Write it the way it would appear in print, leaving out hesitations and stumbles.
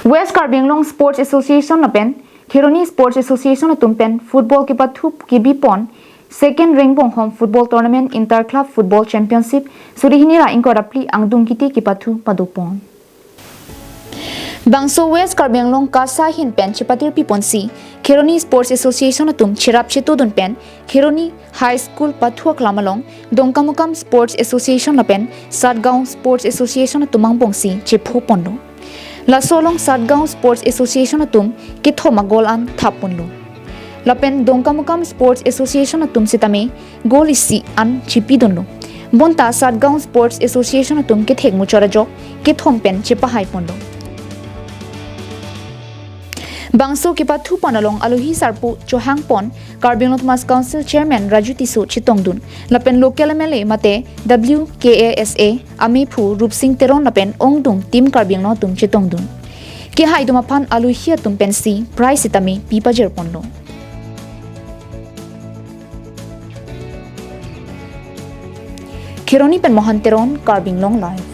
West Karbi Anglong Sports Association na pen Khironi Sports Association na tumpen football kapathu ki bipon second Rengbonghom football tournament inter club football championship surihini ra inkorapli angdung kiti kapathu padupon Bangso West Karbi Anglong kasa hin pen chipatir piponsi Khironi Sports Association na tum chirap chitudun pen Khironi High School pathuak lamalong Dongkamukam Sports Association na pen Satgaon Sports Association na tumang bongsi chipho pondo Lasolong Satgaon Sports Association na tum kitho magol an thapunlo Lapen Dongkamukam Sports Association na tum sitame gol isi an chipidonlo Bonta Satgaon Sports Association na tum kithek mucharajo kithom pen chipahai pondo Bangso kapathu panalong aluhi sarpu Chohang Pon Karbi Anglong Mas Council Chairman Raju Tisu Chitongdun lapen local MLA mate WKASA Amipu Rupsing Teron lapen Ongdung Team Karbi Anglong tum Chitongdun ke hai dumapan aluhi tum pensi prize itami pipajer ponlo Khironi pen Mohan Teron Karbi Anglong live